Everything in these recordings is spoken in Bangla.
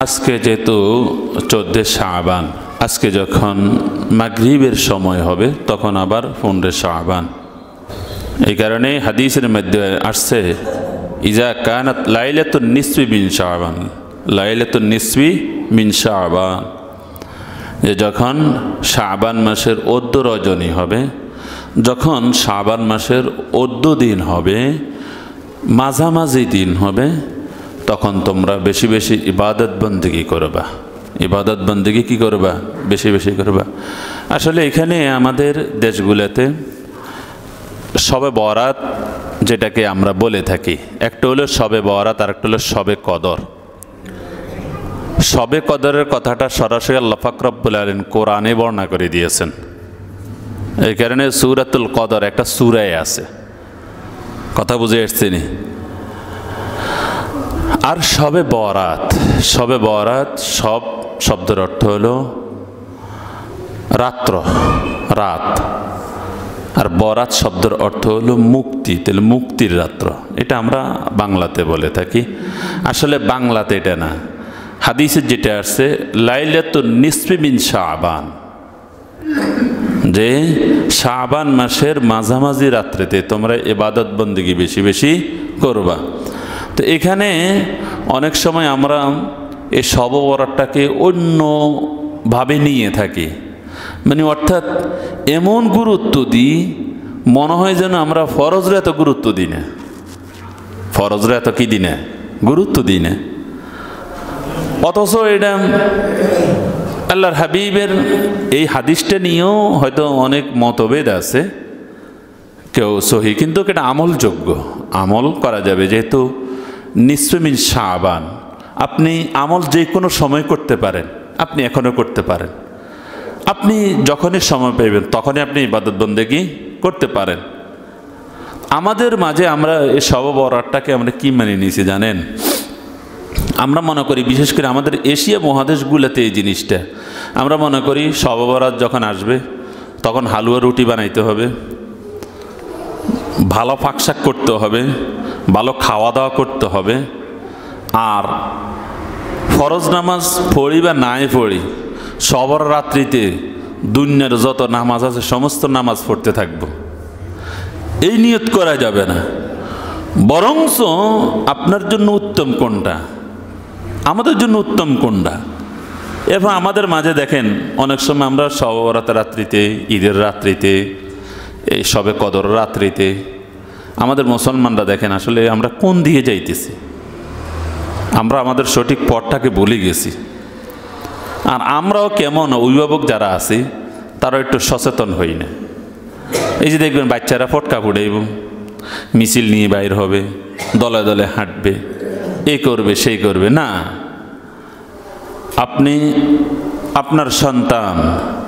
আজকে যেহেতু 14 শাবান, আজকে যখন মাগরিবের সময় হবে তখন আবার 15 শাবান। এই কারণে হাদিসের মধ্যে আসছে ইজা কানাত লাইলাতুন নিসফি মিন শাবান, লাইলাতুন নিসফি মিন শাবান, যে যখন শাবান মাসের 14 রজনী হবে, যখন শাবান মাসের 14 দিন হবে, মাঝামাঝি দিন হবে, তখন তোমরা বেশি বেশি ইবাদত বন্দেগী করবা। ইবাদত বন্দেগী কি করবা? বেশি বেশি করবা। আসলে এখানে আমাদের দেশগুলোতে শবে বরাত যেটাকে আমরা বলে থাকি, একটা হলো শবে বরাত আর একটা হলো শবে কদর। শবে কদরের কথাটা সরাসরি আল্লাহ পাক রব্বুল আলামিন কোরআনে বর্ণনা করে দিয়েছেন। এই কারণে সূরাতুল কদর একটা সূরায় আছে। কথা বুঝে আসছেনি? আর শবে বরাত, শবে বরাত সব শব্দের অর্থ হলো রাত্র, রাত। আর বরাত শব্দের অর্থ হলো মুক্তি, তাহলে মুক্তির রাত্র। এটা আমরা বাংলাতে বলে থাকি, আসলে বাংলাতে এটা না। হাদিসে যেটা আসছে লাইলাতুন নিসফি মিন শাবান, যে শাবান মাসের মাঝামাঝি রাত্রিতে তোমরা ইবাদত বন্দেগী বেশি বেশি করবা। তো এখানে অনেক সময় আমরা এই শব বরাতটাকে অন্যভাবে নিয়ে থাকি, মানে অর্থাৎ এমন গুরুত্ব দিই মনে হয় যেন আমরা ফরজরে এত গুরুত্ব দিই না, ফরজরে এত কি দিই না, গুরুত্ব দিই না। অথচ এটা আল্লাহর হাবিবের এই হাদিসটা নিয়েও হয়তো অনেক মতভেদ আছে, কেউ সহি, কিন্তু এটা আমলযোগ্য, আমল করা যাবে। যেহেতু নিসফে মিন শাবান, আপনি আমল যে কোনো সময় করতে পারেন, আপনি এখনও করতে পারেন, আপনি যখনই সময় পাইবেন তখনই আপনি ইবাদত বন্দেগী করতে পারেন। আমাদের মাঝে আমরা এই শবে বরাতটাকে আমরা কি মানে নিয়েছি জানেন? আমরা মনে করি, বিশেষ করে আমাদের এশিয়া মহাদেশগুলোতে এই জিনিসটা আমরা মনে করি শবে বরাত যখন আসবে তখন হালুয়া রুটি বানাইতে হবে, ভালো পাকশাক করতে হবে, ভালো খাওয়া দাওয়া করতে হবে, আর ফরজ নামাজ পড়ি বা নাই পড়ি সবার রাত্রিতে দুনিয়ার যত নামাজ আছে সমস্ত নামাজ পড়তে থাকবো, এই নিয়ত করা যাবে না। বরঞ্চ আপনার জন্য উত্তম কোনটা, আমাদের জন্য উত্তম কোনটা। এবং আমাদের মাঝে দেখেন অনেক সময় আমরা শবে বরাতের রাত্রিতে, ঈদের রাত্রিতে, এই শবে কদর রাত্রিতে আমাদের মুসলমানরা দেখেন আসলে আমরা কোন দিকে যাইতেছি, আমরা আমাদের সঠিক পথটাকে ভুলে গেছি। আর আমরাও কেমন অভিভাবক যারা আছি তারা একটু সচেতন হই না। এই যে দেখবেন বাচ্চারা ফটকা ফুটাইব, মিছিল নিয়ে বাইর হবে, দলে দলে হাঁটবে, এই করবে সেই করবে না। আপনি আপনার সন্তান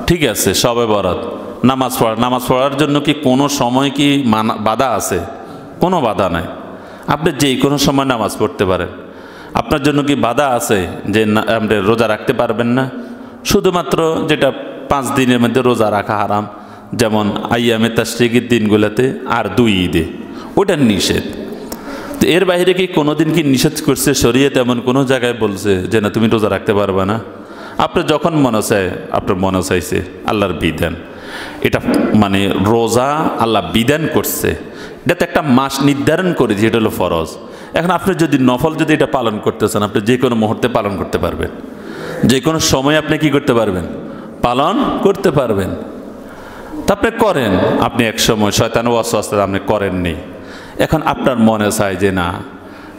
ঠিক আছে শবে বরাত নামাজ পড়া, নামাজ পড়ার জন্য কি কোনো সময় কি বাধা আছে? কোনো বাধা নাই, আপনি যে কোনো সময় নামাজ পড়তে পারেন। আপনার জন্য কি বাধা আছে যে আপনি রোজা রাখতে পারবেন না? শুধুমাত্র যেটা 5 দিনের মধ্যে রোজা রাখা হারাম, যেমন আইয়ামে তাশরিকের দিনগুলোতে আর 2 ঈদে, ওটা নিষেধ। তো এর বাইরে কি কোনো দিন কি নিষেধ করছে শরীয়ত? এমন কোনো জায়গায় বলছে যে না তুমি রোজা রাখতে পারবে না? আপনার যখন মনে চায়, আপনার মনে চাইছে, আল্লাহর বিধান এটা, মানে রোজা আল্লাহ বিধান করছে, এটাতে একটা মাস নির্ধারণ করে যে এটা হলো ফরজ। এখন আপনি যদি নফল যদি এটা পালন করতে চান, আপনি যে কোনো মুহূর্তে পালন করতে পারবেন, যে কোনো সময় আপনি কি করতে পারবেন, পালন করতে পারবেন। তা আপনি করেন, আপনি এক সময় শয়তানের ওয়াসওয়াসা আপনি করেননি, এখন আপনার মনে চায় যে না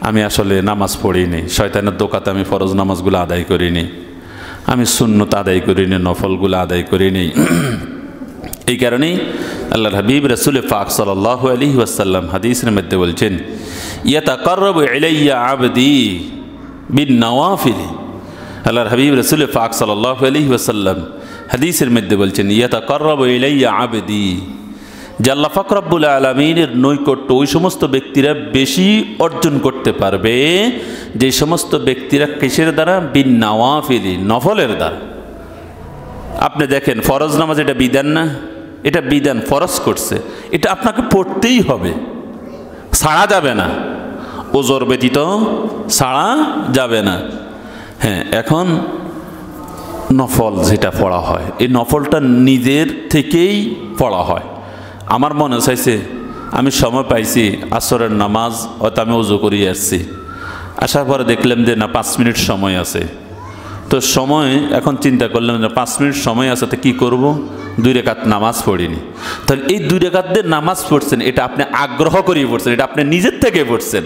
আমি আসলে নামাজ পড়িনি, শয়তানের দোকাতে আমি ফরজ নামাজগুলো আদায় করিনি, আমি সুন্নত আদায় করিনি, নফলগুলো আদায় করিনি। এই কারণেই আল্লাহর হাবিব রাসূল পাক সাল্লাল্লাহু আলাইহি ওয়াসাল্লাম হাদিসের মধ্যে বলছেন ইয়াতাকাররাবু ইলাইয়া আবদি বিন নওয়াফিল। আল্লাহর হাবিব রাসূল পাক সাল্লাল্লাহু আলাইহি ওয়াসাল্লাম হাদিসের মধ্যে বলছেন ইয়াতাকাররাবু ইলাইয়া আবদি, যে আল্লাহ পাক রব্বুল আলামিনের নৈকট্য ওই সমস্ত ব্যক্তিরা বেশি অর্জন করতে পারবে যে সমস্ত ব্যক্তিরা কিসের দ্বারা? বিন নওয়াফিল, নফলের দ্বারা। আপনি দেখেন ফরজ নামাজ এটা বিধান না, এটা বিধান, ফরজ করছে, এটা আপনাকে পড়তেই হবে, ছাড়া যাবে না, ওজর ব্যতীত ছাড়া যাবে না। হ্যাঁ, এখন নফল যেটা পড়া হয়, এই নফলটা নিজের থেকেই পড়া হয়। আমার মনে চাইছে, আমি সময় পাইছি আসরের নামাজ, হয়তো আমি ওযু করিয়ে আসছি, আসার পরে দেখলাম যে না 5 মিনিট সময় আছে। তো সময় এখন চিন্তা করলাম যে 5 মিনিট সময় আছে, তো কী করবো, 2 রাকাত নামাজ পড়িনি। তাহলে এই 2 রাকাত দিয়ে নামাজ পড়ছেন, এটা আপনি আগ্রহ করিয়ে পড়ছেন, এটা আপনি নিজের থেকে পড়ছেন।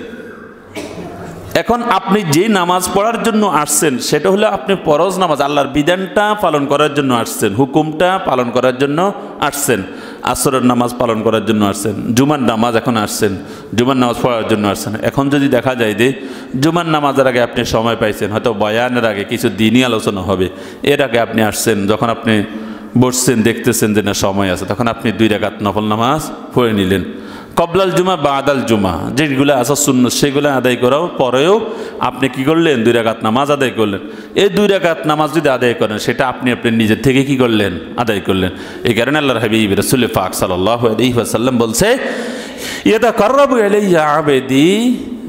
এখন আপনি যে নামাজ পড়ার জন্য আসছেন সেটা হলো আপনি ফরজ নামাজ, আল্লাহর বিধানটা পালন করার জন্য আসছেন, হুকুমটা পালন করার জন্য আসছেন, আসরের নামাজ পালন করার জন্য আসছেন, জুমার নামাজ এখন আসছেন, জুমার নামাজ পড়ার জন্য আসছেন। এখন যদি দেখা যায় যে জুমার নামাজের আগে আপনি সময় পাইছেন, হয়তো বয়ানের আগে কিছু দিনই আলোচনা হবে, এর আগে আপনি আসছেন, যখন আপনি বসছেন দেখতেছেন যে না সময় আছে, তখন আপনি 2 রাকাত নফল নামাজ পড়ে নিলেন। কবলাল জুমা বা আদাল জুমা যেগুলো আসা সুন্নত সেগুলো আদায় করাও পরেও আপনি কি করলেন, 2 রাকাত নামাজ আদায় করলেন। এই 2 রাকাত নামাজ যদি আদায় করেন, সেটা আপনি নিজের থেকে কি করলেন, আদায় করলেন। এই কারণে আল্লাহর হাবিব রাসূল পাক সাল্লাল্লাহু আলাইহি ওয়াসাল্লাম বলছে, ইয়াতাকাররাবু ইলাইয়া আবদি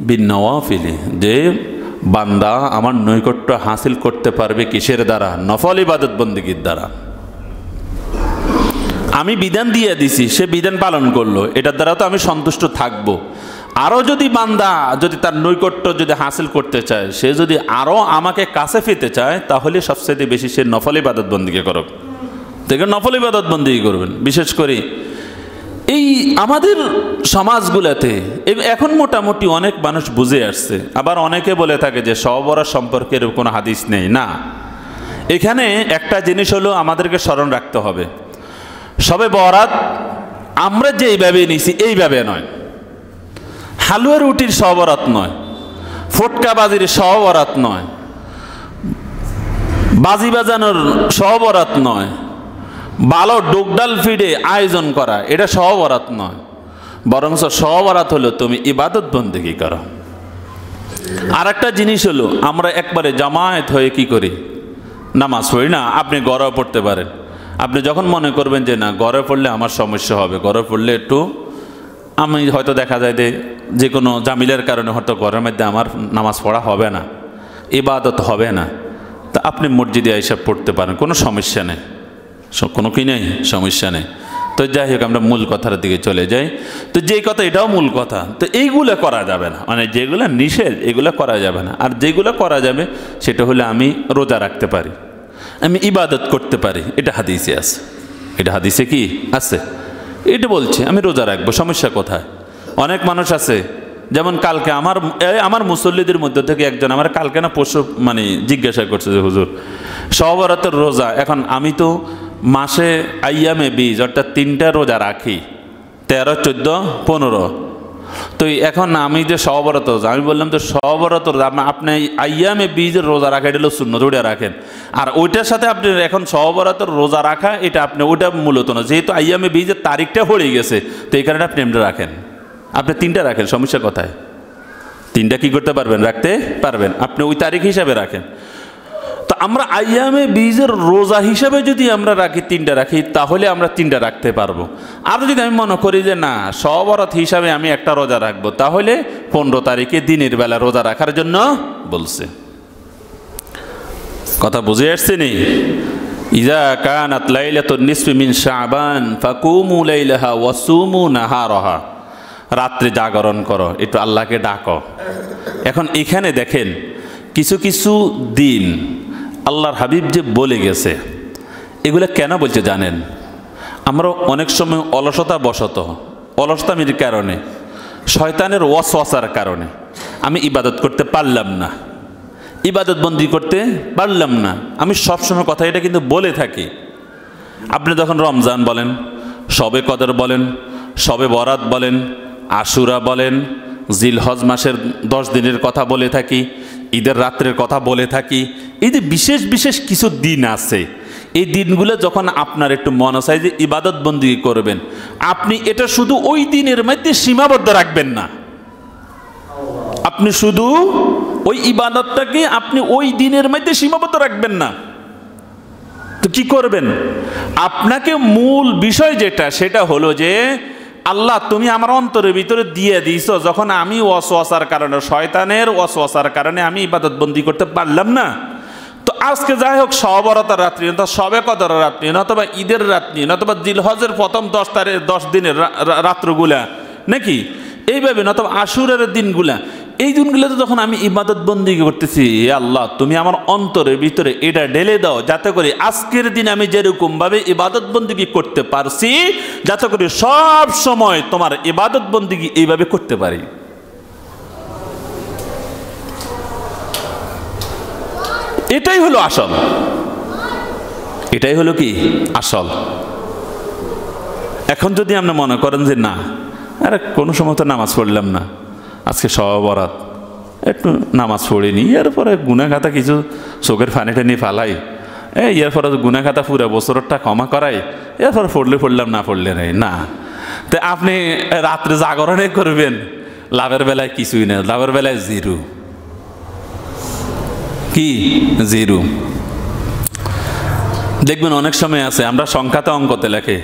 বিন-নওয়াফিল, যে বান্দা আমার নৈকট্য হাসিল করতে পারবে কিসের দ্বারা, নফল ইবাদত বন্দেগীর দ্বারা। আমি বিধান দিয়ে দিছি, সে বিধান পালন করলো, এটার দ্বারা তো আমি সন্তুষ্ট থাকবো। আরও যদি বান্দা যদি তার নৈকট্য যদি হাসিল করতে চায়, সে যদি আরও আমাকে কাছে পেতে চায়, তাহলে সবচেয়ে বেশি সে নফল ইবাদত বন্দেগী করুক। দেখে নফল ইবাদত বন্দেগী করবেন। বিশেষ করে এই আমাদের সমাজগুলোতে এখন মোটামুটি অনেক মানুষ বুঝে আসছে। আবার অনেকে বলে থাকে যে শবে বরাত সম্পর্কে কোনো হাদিস নেই। না, এখানে একটা জিনিস হলো আমাদেরকে স্মরণ রাখতে হবে, শবে বরাত আমরা যে এইভাবে নিছি এইভাবে নয়, হালুয়া রুটির শবে বরাত নয়, ফটকাবাজির শবে বরাত নয়, বাজি বাজানোর শবে বরাত নয়, ভালো ডোকডাল ফিডে আয়োজন করা এটা শবে বরাত নয়, বরং শবে বরাত হলো তুমি ইবাদত বন্দেগী করো। আর একটা জিনিস হলো আমরা একবারে জামায়াত হয়ে কি করি, নামাজ পড়ি না। আপনি ঘরেও পড়তে পারেন। আপনি যখন মনে করবেন যে না ঘরে পড়লে আমার সমস্যা হবে, ঘরে পড়লে একটু আমি হয়তো দেখা যায় যে কোনো জামিলের কারণে হয়তো ঘরের মধ্যে আমার নামাজ পড়া হবে না, ইবাদত হবে না, তা আপনি মসজিদে এসে পড়তে পারেন, কোনো সমস্যা নেই, কোনো কি নেই, সমস্যা নেই। তো যাই হোক, আমরা মূল কথার দিকে চলে যাই। তো যেই কথা, এটাও মূল কথা। তো এইগুলো করা যাবে না, মানে যেগুলো নিষেধ এগুলো করা যাবে না। আর যেগুলো করা যাবে সেটা হলে আমি রোজা রাখতে পারি, আমি ইবাদত করতে পারি, এটা হাদিসে আছে। এটা হাদিসে কি আছে, এটা বলছে আমি রোজা রাখবো, সমস্যা কোথায়? অনেক মানুষ আছে, যেমন কালকে আমার মুসল্লিদের মধ্যে থেকে একজন আমার কালকে না পরশু মানে জিজ্ঞাসা করছে যে হুজুর শবে বরাতের রোজা, এখন আমি তো মাসে আইয়ামে 20 অর্থাৎ 3টা রোজা রাখি, 13, 14, 15। তো এখন আমি যে শবে বরাত রোজা, আমি বললাম তো শবে বরাত রোজা আপনি আইয়ামে 20 রোজা রাখা এটা হলো সুন্নত, ওইটা রাখেন। আর ওইটার সাথে আপনি এখন শবে বরাতের রোজা রাখা এটা আপনি ওইটা মূলত না, যেহেতু আইয়ামে 20 তারিখটা পড়ে গেছে, তো এই কারণে আপনি এমনি রাখেন। আপনি 3টা রাখেন, সমস্যা কোথায়? 3টা কি করতে পারবেন, রাখতে পারবেন, আপনি ওই তারিখ হিসাবে রাখেন। তো আমরা আইয়ামে 20 রোজা হিসাবে যদি আমরা রাখি, 3টা রাখি, তাহলে আমরা 3টা রাখতে পারবো। আর যদি আমি মনে করি যে না শবে বরাত হিসাবে আমি একটা রোজা রাখবো, তাহলে 15 তারিখে দিনের বেলা রোজা রাখার জন্য বলছে। কথা বুঝে আসছে নি? ইজা কানাত লাইলাতুন নিসফি মিন শাবান ফাকুমু লাইলাহা ওয়াসুমু নাহারাহা, রাত্রে জাগরণ করো, একটু আল্লাহকে ডাকো। এখন এখানে দেখেন কিছু কিছু দিন আল্লাহর হাবিব যে বলে গেছে, এগুলো কেন বলছে জানেন? আমরা অনেক সময় অলসতামির কারণে, শয়তানের ওয়াসওয়াসার কারণে আমি ইবাদত করতে পারলাম না, ইবাদত বন্দি করতে পারলাম না। আমি সবসময় কথা এটা কিন্তু বলে থাকি। আপনি যখন রমজান বলেন, শবে কদর বলেন, শবে বরাত বলেন, আশুরা বলেন, জিলহজ মাসের 10 দিনের কথা বলে থাকি, ঈদের রাত্রের কথা বলে থাকি। এই যে বিশেষ বিশেষ কিছু দিন আছে, এই দিনগুলো যখন আপনার একটু মনে চায় যে ইবাদত বন্দি করবেন, আপনি এটা শুধু ওই দিনের মধ্যে সীমাবদ্ধ রাখবেন না। আপনি শুধু ওই ইবাদতটাকে আপনি ওই দিনের মধ্যে সীমাবদ্ধ রাখবেন না। তো কি করবেন? আপনাকে মূল বিষয় যেটা, সেটা হলো যে আল্লাহ তুমি আমার অন্তরের ভিতরে দিয়ে দিয়েছো, যখন আমি ওয়াসওয়াসার কারণে, শয়তানের ওয়াসওয়াসার কারণে আমি ইবাদত বন্দি করতে পারলাম না, আজকে যাই হোক শবে বরাতের রাত্রি, নয়তো শবে কদরের রাত্রি, নতুবা ঈদের রাত্রি, নতুবা জিলহজের প্রথম 10 দিনের রাত্রগুলা নাকি, এইভাবে নতুবা আশুরের দিনগুলা, এই দিনগুলোতে যখন আমি ইবাদত বন্দিগি করতেছি, হে আল্লাহ তুমি আমার অন্তরের ভিতরে এটা ঢেলে দাও, যাতে করে আজকের দিন আমি যেরকম ভাবে ইবাদত বন্দিগি করতে পারছি, যাতে করে সব সময় তোমার ইবাদত বন্দিগি এইভাবে করতে পারি। এটাই হলো আসল, এটাই হলো কি আসল। এখন যদি আপনি মনে করেন যে না, আরে কোনো সময় তো নামাজ পড়লাম না, আজকে শবে বরাত একটু নামাজ পড়িনি, এরপরে গুনাহগাতা কিছু চোখের ফানিটা নিয়ে ফালাই, এরপরে গুনাহগাতা পুরো বছরটা ক্ষমা করাই, এরপরে পড়লাম, না পড়লে নেই না। তো আপনি রাত্রে জাগরণে করবেন, লাভের বেলায় কিছুই না, লাভের বেলায় জিরো। কি জিরো? দেখবেন অনেক সময় আছে আমরা সংখ্যাতে অঙ্কতে লেখে,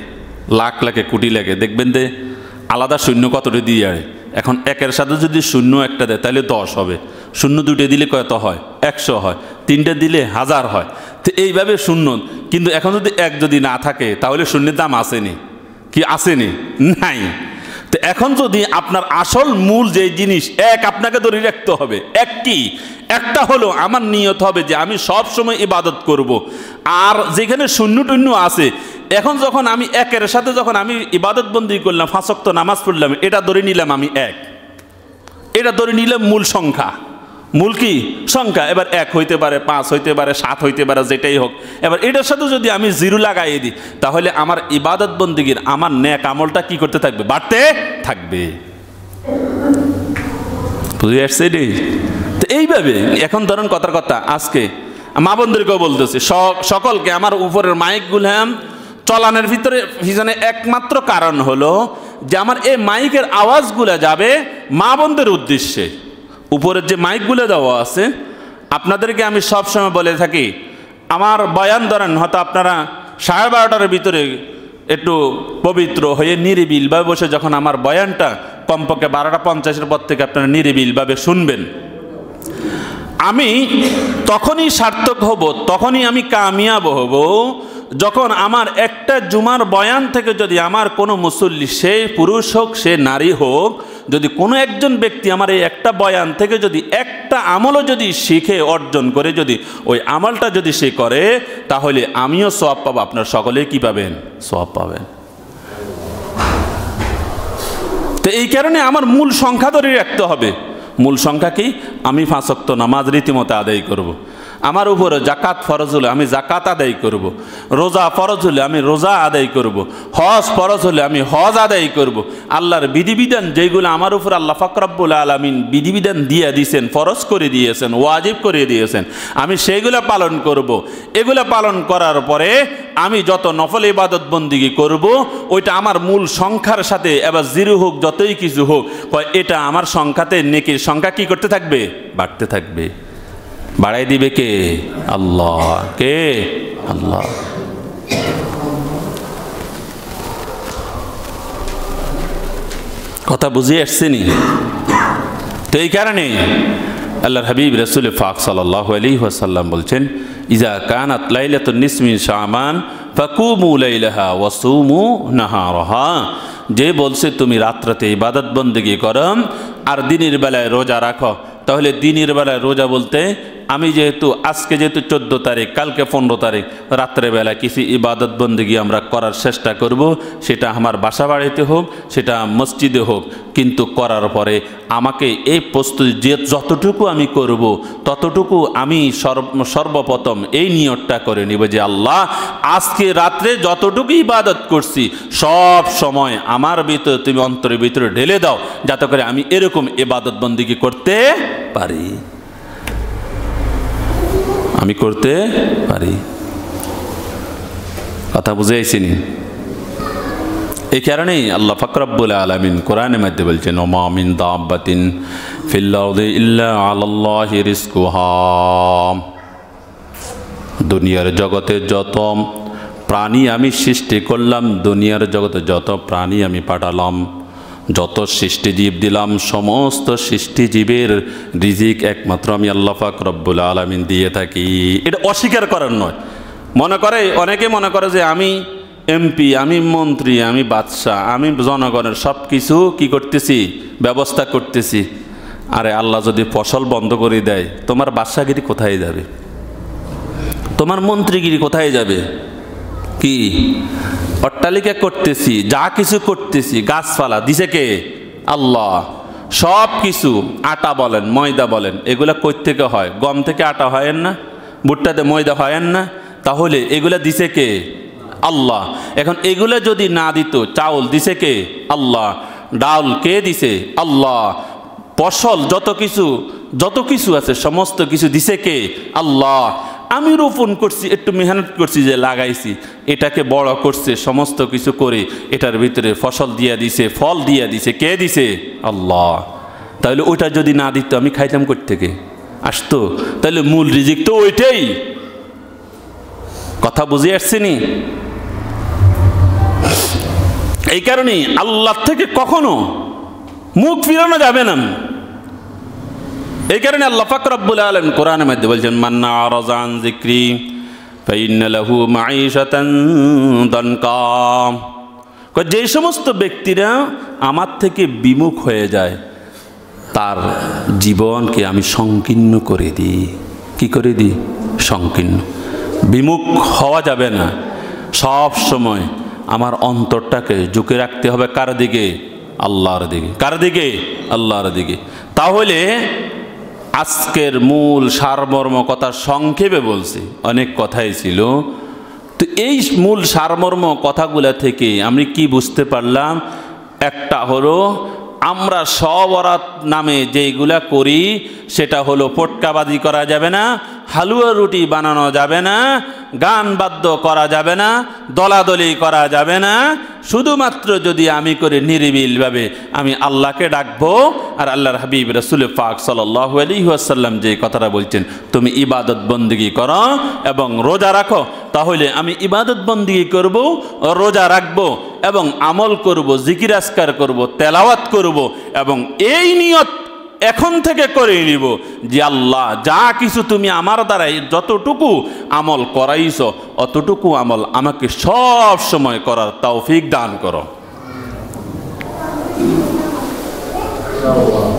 লাখ লেখে, কোটি লেখে, দেখবেন যে আলাদা শূন্য কতটা দিয়ে যায়। এখন একের সাথে যদি শূন্য একটা দেয় তাহলে 10 হবে, শূন্য 2টে দিলে কত হয়? 100 হয়, 3টে দিলে 1000 হয়। তো এইভাবে শূন্য, কিন্তু এখন যদি এক যদি না থাকে তাহলে শূন্যের দাম আসেনি, কি আসেনি? নাই। তো এখন যদি আপনার আসল মূল যে জিনিস এক আপনাকে ধরে রাখতে হবে, একটা হলো আমার নিয়ত হবে যে আমি সব সময় ইবাদত করব। আর যেখানে শূন্য টূন্য আছে, এখন যখন আমি একের সাথে যখন আমি ইবাদত বন্দি করলাম, 5 ওয়াক্ত নামাজ পড়লাম, এটা ধরে নিলাম আমি এক, এটা ধরে নিলাম মূল সংখ্যা, মূল কি সংখ্যা। এবার 1 হইতে পারে, 5 হইতে পারে, 7 হইতে পারে, যেটাই হোক। এবার এটার সাথে যদি আমি জিরো লাগাই দিই, তাহলে আমার ইবাদত বন্দিগির আমার নেক আমলটা কি করতে থাকবে? বাড়তে থাকবে। বুঝে আসছে? তো এইভাবে এখন ধরেন কথার কথা, আজকে মা বোনদেরকেও বলতেছি, সকলকে আমার উপরের মাইকগুলো চলানোর পিছনে একমাত্র কারণ হলো যে আমার এই মাইকের আওয়াজগুলো যাবে মা বোনদের উদ্দেশ্যে। উপরের যে মাইকগুলো দেওয়া আছে, আপনাদেরকে আমি সবসময় বলে থাকি, আমার বয়ান ধরেন হয়তো আপনারা 12:30টার ভিতরে একটু পবিত্র হয়ে নিরিবিলভাবে বসে যখন আমার বয়ানটা কমপক্ষে 12:50-এর পর থেকে আপনারা নিরিবিলভাবে শুনবেন, আমি তখনই সার্থক হব, তখনই আমি কামিয়াব হব, যখন আমার একটা জুমার বয়ান থেকে যদি আমার কোনো মুসল্লি, সে পুরুষ হোক সে নারী হোক, যদি কোনো একজন ব্যক্তি আমার এই একটা বয়ান থেকে যদি একটা আমলও যদি শিখে অর্জন করে, যদি ওই আমলটা যদি সে করে, তাহলে আমিও সওয়াব পাবো, আপনার সকলেই কি পাবেন? সওয়াব পাবেন। তো এই কারণে আমার মূল সংখ্যা ধরে রাখতে হবে। মূল সংখ্যা কি? আমি 5 ওয়াক্ত নামাজ রীতিমতো আদায় করব। আমার উপরে জাকাত ফরজ হলে আমি জাকাত আদায় করব। রোজা ফরজ হলে আমি রোজা আদায় করব। হজ ফরজ হলে আমি হজ আদায় করব। আল্লাহর বিধিবিধান যেগুলো আমার উপর আল্লাহ পাক রব্বুল আলামিন বিধিবিধান দিয়ে দিয়েছেন, ফরজ করে দিয়েছেন, ওয়াজিব করে দিয়েছেন, আমি সেইগুলো পালন করব। এগুলো পালন করার পরে আমি যত নফল ইবাদত বন্দিগি করব, ওইটা আমার মূল সংখ্যার সাথে, এবার জিরো হোক যতই কিছু হোক, এটা আমার সংখ্যাতে নেকির সংখ্যা কি করতে থাকবে? বাড়তে থাকবে। বাড়াই দিবে কে? আল্লাহ। কে? আল্লাহ। কথা বুঝিয়ে আসছেনি? তো এই কারণে আল্লাহর হাবিব রাসূল পাক সাল্লাল্লাহু আলাইহি ওয়াসাল্লাম বলছেন, ইজা কানাত লাইলাতুন নিসফি মিন শাবান ফাকুমু লাইলাহা ওয়াসুমু নাহারাহা। যে বলছে তুমি রাত্রিতে ইবাদত বন্দেগী করো আর দিনের বেলায় রোজা রাখো, তাহলে দিনের বেলায় রোজা বলতে আমি যেহেতু আজকে যেহেতু 14 তারিখ, কালকে 15 তারিখ, রাত্রেবেলা কিছু ইবাদত বন্দেগী আমরা করার চেষ্টা করব, সেটা আমার বাসা বাড়িতে হোক, সেটা মসজিদে হোক, কিন্তু করার পরে আমাকে এই প্রস্তুতি যে যতটুকু আমি করব, ততটুকু আমি সর্বপ্রথম এই নিয়তটা করে নিব যে আল্লাহ, আজকে রাত্রে যতটুকু ইবাদত করছি সব সময় আমার ভিতরে তুমি অন্তরের ভিতরে ঢেলে দাও, যাতে করে আমি এরকম ইবাদত বন্দেগী করতে পারি, আমি করতে পারি। কথা বুঝে আইছিনি? এই কারণেই আল্লাহ পাক রব্বুল আলামিন কোরআনের মধ্যে বলছেন, ওমা মিন দাব্বাতিন ফিল আরদি ইল্লা আলাল্লাহি রিজকুহা। দুনিয়ার জগতে যত প্রাণী আমি সৃষ্টি করলাম, দুনিয়ার জগতে যত প্রাণী আমি পাঠালাম, যত সৃষ্টিজীব দিলাম সমস্ত সৃষ্টিজীবের রিজিক একমাত্র আমি আল্লাহ পাক রব্বুল আলামিন দিয়ে থাকি। এটা অস্বীকার করার নয়। অনেকে মনে করে যে আমি এমপি, আমি মন্ত্রী, আমি বাদশাহ, আমি জনগণের সব কিছু কী করতেছি, ব্যবস্থা করতেছি। আরে আল্লাহ যদি ফসল বন্ধ করে দেয়, তোমার বাদশাগিরি কোথায় যাবে? তোমার মন্ত্রীগিরি কোথায় যাবে? কি অট্টালিকা করতেছি, যা কিছু করতেছি, গাছপালা দিছে কে? আল্লাহ। সব কিছু, আটা বলেন, ময়দা বলেন, এগুলা কই থেকে হয়? গম থেকে আটা হয় না, ভুট্টাতে ময়দা হয় না, তাহলে এগুলা দিছে কে? আল্লাহ। এখন এগুলা যদি না দিত, চাউল দিছে কে? আল্লাহ। ডাল কে দিছে? আল্লাহ। ফসল যত কিছু আছে সমস্ত কিছু দিছে কে? আল্লাহ। আমি রোপণ করছি, একটু মেহনত করছি, যে লাগাইছি, এটাকে বড় করছে, সমস্ত কিছু করে এটার ভিতরে ফসল দিয়া দিছে, ফল দিয়া দিছে, কে দিছে? আল্লাহ। তাহলে ওইটা যদি না দিত আমি খাইতাম কই থেকে? আসতো? তাহলে মূল রিজিক তো ওইটাই। কথা বুঝে আসছেনি? এই কারণে আল্লাহ থেকে কখনো মুখ ফিরানো যাবে না। এই কারণে আল্লাহ পাক রব্বুল আলামিন কোরআনের মধ্যে বলছেন, মান আরাযা আন যিকরি ফাইন্না লাহু মাঈশাতান দানকা। যে সমস্ত ব্যক্তিরা আমার থেকে বিমুখ হয়ে যায়, তার জীবনকে আমি সংকীর্ণ করে দিই। কি করে দিই? সংকীর্ণ। বিমুখ হওয়া যাবে না। সব সময় আমার অন্তরটাকে ঝুঁকে রাখতে হবে কার দিকে? আল্লাহর দিকে। কার দিকে? আল্লাহর দিকে। তাহলে আজকের মূল সারমর্ম কথা সংক্ষেপে বলছি, অনেক কথাই ছিল। তো এই মূল সারমর্ম কথাগুলা থেকে আমি কি বুঝতে পারলাম? একটা হলো, আমরা সবরাত নামে যেইগুলা করি সেটা হলো পটকাবাজি করা যাবে না, হালুয়া রুটি বানানো যাবে না, গান বাদ্য করা যাবে না, দলাদলি করা যাবে না। শুধুমাত্র যদি আমি করে নিরিবিলভাবে আমি আল্লাহকে ডাকবো, আর আল্লাহর হাবিব রাসূল পাক সাল্লাল্লাহু আলাইহি ওয়াসাল্লাম যে কথাটা বলছেন, তুমি ইবাদত বন্দেগী করো এবং রোজা রাখো, তাহলে আমি ইবাদত বন্দেগী করব, রোজা রাখবো এবং আমল করব, জিকির আজকার করব, তেলাওয়াত করব, এবং এই নিয়ত এখন থেকে করে নিব যে আল্লাহ যা কিছু তুমি আমার দ্বারাই যতটুকু আমল করাইছো অতটুকু আমল আমাকে সব সময় করার তৌফিক দান করো।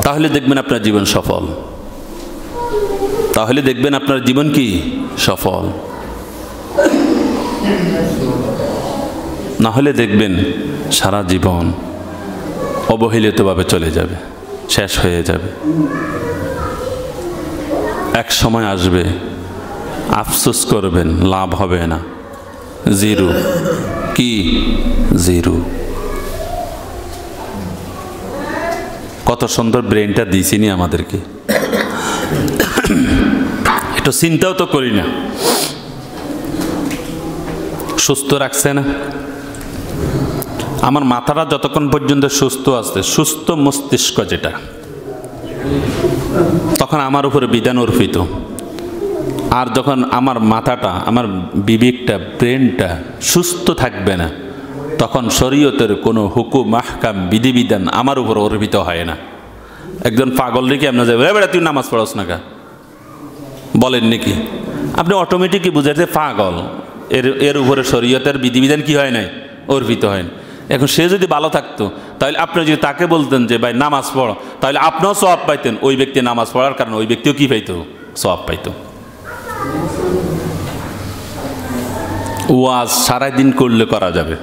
তাহলে দেখবেন আপনার জীবন সফল। তাহলে দেখবেন আপনার জীবন কি সফল। না হলে দেখবেন সারা জীবন অবহেলিতভাবে চলে যাবে, শেষ হয়ে যাবে। এক সময় আসবে আফসোস করবেন, লাভ হবে না, জিরো। কি জিরো? কত সুন্দর ব্রেনটা দিয়েছিনি আমাদেরকে, একটু চিন্তাও তো করি না। সুস্থ রাখছে না আমার মাথাটা, যতক্ষণ পর্যন্ত সুস্থ আছে, সুস্থ মস্তিষ্ক যেটা, তখন আমার উপরে বিধান অর্পিত। আর যখন আমার মাথাটা, আমার বিবেকটা, ব্রেনটা সুস্থ থাকবে না, তখন শরীয়তের কোনো হুকুম, আহকাম, বিধিবিধান আমার উপর অর্পিত হয় না। একজন পাগল রেখে আপনার যাবে, এবারে তুই নামাজ পড়াস না কা বলেন নাকি? আপনি অটোমেটিকই বুঝাতে পাগল, এর উপরে শরীয়তের বিধিবিধান কি হয় নাই? অর্পিত হয় না। এখন সে যদি ভালো থাকতো, তাহলে আপনি যদি তাকে বলতেন যে ভাই নামাজ পড়ো, তাহলে আপনিও সওয়াব পাইতেন। ওই ব্যক্তি নামাজ পড়ার কারণে ওই ব্যক্তিও কি পাইতো? সওয়াব পাইতো। ওয়াজ সারাদিন করলে করা যাবে,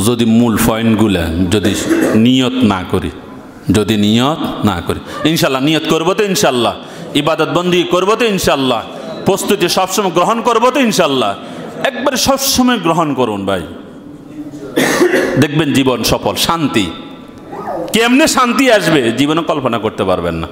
যদি মূল পয়েন্টগুলা যদি নিয়ত না করি, যদি নিয়ত না করি। ইনশাল্লাহ নিয়ত করবো তো, ইনশাল্লাহ ইবাদত বন্দি করবো তো, ইনশাল্লাহ প্রস্তুতি সবসময় গ্রহণ করবো তো, ইনশাল্লাহ একবারে সবসময় গ্রহণ করুন ভাই, দেখবেন জীবন সফল। শান্তি কেমনে শান্তি আসবে জীবনে কল্পনা করতে পারবেন না।